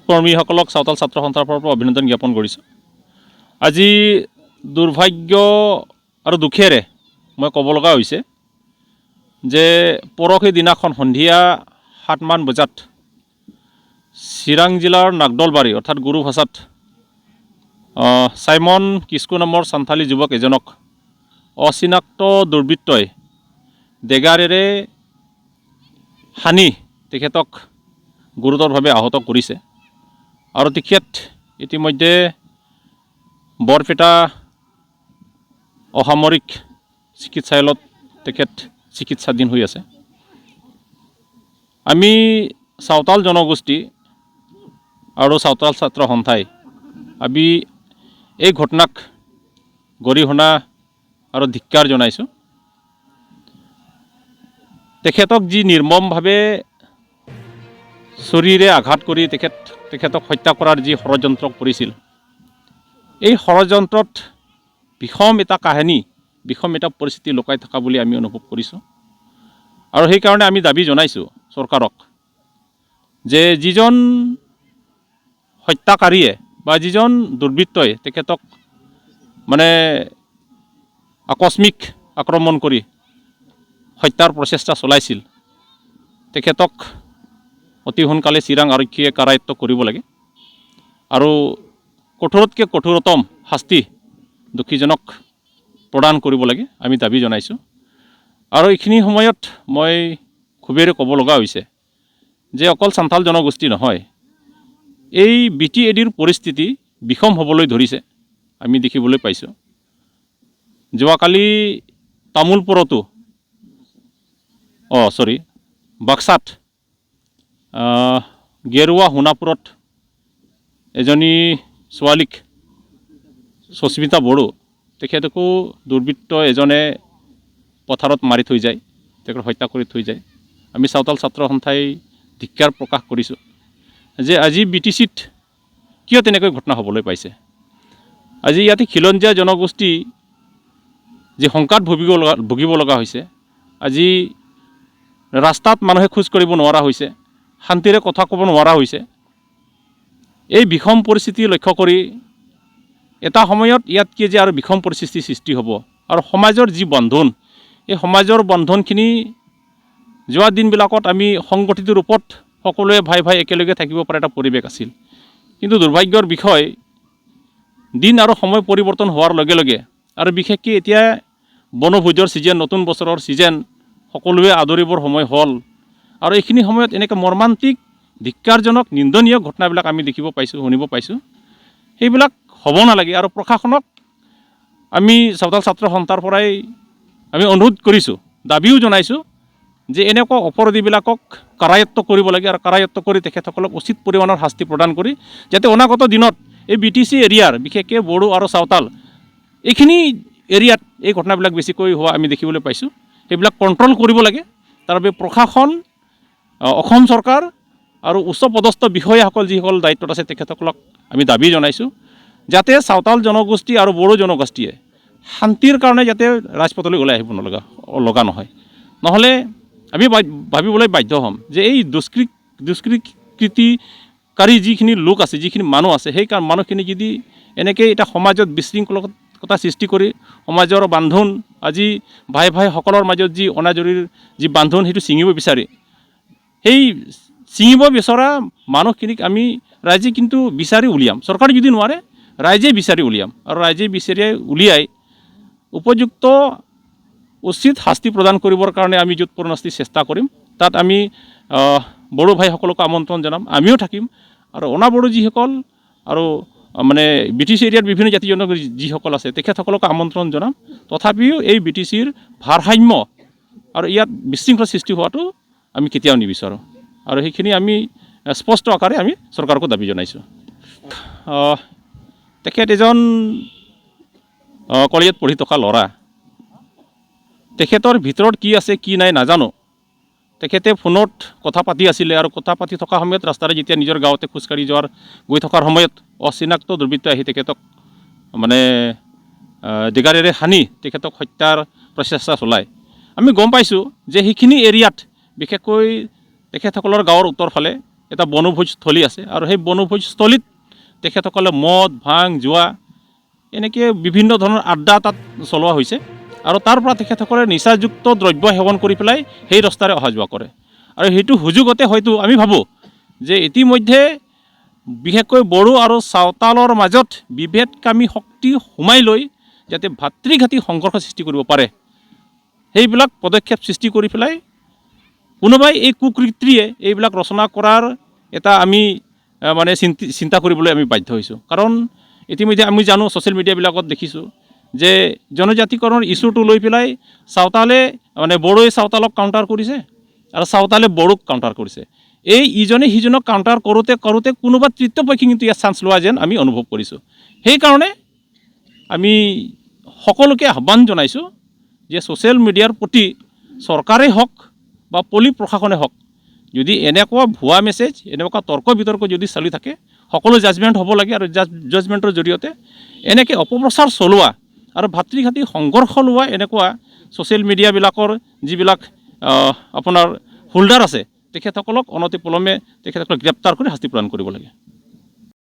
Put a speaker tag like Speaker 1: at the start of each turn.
Speaker 1: কৰ্মীসকলক চাওতাল ছাত্ৰ সন্থাৰ পৰা অভিনন্দন জ্ঞাপন কৰিছোঁ। আজি দুৰ্ভাগ্য আৰু দুখেৰে মই ক'ব লগা হৈছে যে পৰহি দিনাখন সন্ধিয়া 7মান বজাত চিৰাং জিলাৰ নাগদলবাৰী অৰ্থাৎ গুৰুভাষাত চাইমন কিস্কু নামৰ সান্থালী যুৱক এজনক অচিনাক্ত দুৰ্বৃত্তই ডেগাৰেৰে হানি তেখেতক গুৰুতৰভাৱে আহত কৰিছে আৰু তেখেত ইতিমধ্যে বৰপেটা অসামৰিক চিকিৎসালয়ত তেখেত চিকিৎসাধীন হৈ আছে। আমি চাওতাল জনগোষ্ঠী আৰু চাওতাল ছাত্ৰ সন্থাই আমি এই ঘটনাক গৰিহণা আৰু ধিক্কাৰ জনাইছোঁ। তেখেতক যি নিৰ্মমভাৱে ছুৰীৰে আঘাত কৰি তেখেতক হত্যা কৰাৰ যি ষড়যন্ত্ৰ কৰিছিল, এই ষড়যন্ত্ৰত বিষম এটা কাহিনী, বিষম এটা পৰিস্থিতি লুকাই থকা বুলি আমি অনুভৱ কৰিছোঁ। আৰু সেইকাৰণে আমি দাবী জনাইছোঁ চৰকাৰক যে যিজন হত্যাকাৰীয়ে বা যিজন দুৰ্বৃত্তই তেখেতক মানে আকস্মিক আক্ৰমণ কৰি হত্যাৰ প্ৰচেষ্টা চলাইছিল, তেখেতক অতি সোনকালে চিৰাং আৰক্ষীয়ে কাৰায়ত্ব কৰিব লাগে আৰু কঠোৰতকৈ কঠোৰতম শাস্তি দোষীজনক প্ৰদান কৰিব লাগে, আমি দাবী জনাইছোঁ। আৰু এইখিনি সময়ত মই খুবেই ক'ব লগা হৈছে যে অকল সান্থাল জনগোষ্ঠী নহয়, এই BTADৰ পৰিস্থিতি বিষম হ'বলৈ ধৰিছে আমি দেখিবলৈ পাইছোঁ। যোৱাকালি তামোলপুৰতো বাক্সাত গেৰুৱা সোণাপুৰত এজনী ছোৱালীক সুস্মিতা বড়ো তেখেতকো দুৰ্বৃত্ত এজনে পথাৰত মাৰি থৈ যায়, তেখেতক হত্যা কৰি থৈ যায়। আমি চাওতাল ছাত্ৰ সন্থাই ধিক্কাৰ প্ৰকাশ কৰিছোঁ যে আজি BTCত কিয় তেনেকৈ ঘটনা হ'বলৈ পাইছে। আজি ইয়াতে খিলঞ্জীয়া জনগোষ্ঠী যি শংকাত ভুগিব লগা হৈছে, আজি ৰাস্তাত মানুহে খোজ কাঢ়িব নোৱাৰা হৈছে, শান্তিৰে কথা ক'ব নোৱাৰা হৈছে। এই বিষম পৰিস্থিতি লক্ষ্য কৰি এটা সময়ত ইয়াতকৈ যে আৰু বিষম পৰিস্থিতিৰ সৃষ্টি হ'ব আৰু সমাজৰ যি বন্ধন, এই সমাজৰ বন্ধনখিনি যোৱা দিনবিলাকত আমি সংগঠিত ৰূপত সকলোৱে ভাই ভাই একেলগে থাকিব পৰা এটা পৰিৱেশ আছিল। কিন্তু দুৰ্ভাগ্যৰ বিষয়, দিন আৰু সময় পৰিৱৰ্তন হোৱাৰ লগে লগে আৰু বিশেষকৈ এতিয়া বনভোজৰ ছিজন, নতুন বছৰৰ ছিজন, সকলোৱে আদৰিবৰ সময় হ'ল আৰু এইখিনি সময়ত এনেকৈ মৰ্মান্তিক ধিক্কাৰজনক নিন্দনীয় ঘটনাবিলাক আমি দেখিব পাইছোঁ, শুনিব পাইছোঁ। সেইবিলাক হ'ব নালাগে আৰু প্ৰশাসনক আমি চাওতাল ছাত্ৰ সন্থাৰ পৰাই আমি অনুৰোধ কৰিছোঁ, দাবীও জনাইছোঁ যে এনেকুৱা অপৰাধীবিলাকক কাৰায়ত্ব কৰিব লাগে আৰু কাৰায়ত্ব কৰি তেখেতসকলক উচিত পৰিমাণৰ শাস্তি প্ৰদান কৰি যাতে অনাগত দিনত এই BTC এৰিয়াৰ বিশেষকৈ বড়ো আৰু চাওতাল এইখিনি এৰিয়াত এই ঘটনাবিলাক বেছিকৈ হোৱা আমি দেখিবলৈ পাইছোঁ। সেইবিলাক কণ্ট্ৰল কৰিব লাগে। তাৰ বাবে প্ৰশাসন, অসম চৰকাৰ আৰু উচ্চপদস্থ বিষয়াসকল যিসকল দায়িত্বত আছে তেখেতসকলক আমি দাবী জনাইছোঁ যাতে চাওতাল জনগোষ্ঠী আৰু বড়ো জনগোষ্ঠীয়ে শান্তিৰ কাৰণে যাতে ৰাজপথলৈ ওলাই আহিব লগা নহয়। নহ'লে আমি ভাবিবলৈ বাধ্য হ'ম যে এই দুষ্কৃতিকাৰী যিখিনি লোক আছে, যিখিনি মানুহ আছে, সেই মানুহখিনি যদি এনেকৈ এটা সমাজত বিশৃংখলতা সৃষ্টি কৰি সমাজৰ বান্ধোন, আজি ভাই ভাইসকলৰ মাজত যি অনাজৰিৰ যি বান্ধোন সেইটো ছিঙিব বিচাৰে, সেই ছিঙিব বিচৰা মানুহখিনিক আমি ৰাইজে কিন্তু বিচাৰি উলিয়াম। চৰকাৰে যদি নোৱাৰে ৰাইজে বিচাৰি উলিয়াম আৰু ৰাইজে বিচাৰি উলিয়াই উপযুক্ত উচিত শাস্তি প্ৰদান কৰিবৰ কাৰণে আমি যৎপৰোনাস্তি চেষ্টা কৰিম। তাত আমি বড়ো ভাইসকলকো আমন্ত্ৰণ জনাম, আমিও থাকিম আৰু অনাবড়ো যিসকল আৰু মানে BTC এৰিয়াৰ বিভিন্ন জাতি জনগোষ্ঠী যিসকল আছে তেখেতসকলকো আমন্ত্ৰণ জনাম। তথাপিও এই BTCৰ ভাৰসাম্য আৰু ইয়াত বিশৃংখল সৃষ্টি হোৱাটো আমি কেতিয়াও নিবিচাৰোঁ আৰু সেইখিনি আমি স্পষ্ট আকাৰে আমি চৰকাৰকো দাবী জনাইছোঁ। তেখেত এজন কলেজত পঢ়ি থকা ল'ৰা, তেখেতৰ ভিতৰত কি আছে কি নাই নাজানো। তেখেতে ফোনত কথা পাতি আছিলে আৰু কথা পাতি থকা সময়ত ৰাস্তাৰে যেতিয়া নিজৰ গাঁৱতে খোজকাঢ়ি গৈ থকাৰ সময়ত অচিনাক্ত দুৰ্বৃত্তই আহি তেখেতক মানে ডেগাৰেৰে হানি তেখেতক হত্যাৰ প্ৰচেষ্টা চলায়। আমি গম পাইছোঁ যে সেইখিনি এৰিয়াত বিশেষকৈ তেখেতসকলৰ গাঁৱৰ উত্তৰ ফালে এটা বনভোজস্থলী আছে আৰু সেই বনভোজস্থলীত তেখেতসকলে মদ ভাং জুৱা এনেকৈ বিভিন্ন ধৰণৰ আড্ডা তাত চলোৱা হৈছে আৰু তাৰ পৰা তেখেতসকলে নিচাযুক্ত দ্ৰব্য সেৱন কৰি পেলাই সেই ৰাস্তাৰে অহা যোৱা কৰে আৰু সেইটো সুযোগতে হয়তো আমি ভাবোঁ যে ইতিমধ্যে বিশেষকৈ বড়ো আৰু চাওতালৰ মাজত বিভেদকামী শক্তি সোমাই লৈ যাতে ভাতৃঘাতী সংঘৰ্ষ সৃষ্টি কৰিব পাৰে সেইবিলাক পদক্ষেপ সৃষ্টি কৰি পেলাই কোনোবাই এই কুকৃতিয়ে এইবিলাক ৰচনা কৰাৰ এটা আমি মানে চিন্তা কৰিবলৈ আমি বাধ্য হৈছোঁ কাৰণ ইতিমধ্যে আমি জানো ছ'চিয়েল মিডিয়াবিলাকত দেখিছোঁ যে জনজাতিকৰণৰ ইছ্যুটো লৈ পেলাই চাওতালে মানে বড়োৱে চাওতালক কাউণ্টাৰ কৰিছে আৰু চাওতালে বড়োক কাউণ্টাৰ কৰিছে এই ইজনে সিজনক কাউণ্টাৰ কৰোঁতে কোনোবা তৃতীয় পক্ষে কিন্তু ইয়াত চান্স লোৱা যেন আমি অনুভৱ কৰিছোঁ সেইকাৰণে আমি সকলোকে আহ্বান জনাইছোঁ যে ছ'চিয়েল মিডিয়াৰ প্ৰতি চৰকাৰেই হওক বা পল্লী প্ৰশাসনে হওক যদি এনেকুৱা ভুৱা মেছেজ এনেকুৱা তৰ্ক বিতৰ্ক যদি চলি থাকে সকলো জাজমেণ্ট হ'ব লাগে আৰু জাজমেণ্টৰ জৰিয়তে এনেকৈ অপপ্ৰচাৰ চলোৱা আৰু ভাতৃঘাতী সংঘৰ্ষ লোৱা এনেকুৱা ছ'চিয়েল মিডিয়াবিলাকৰ যিবিলাক আপোনাৰ হোল্ডাৰ আছে তেখেতসকলক অনতিপলমে তেখেতসকলক গ্ৰেপ্তাৰ কৰি শাস্তি প্ৰদান কৰিব লাগে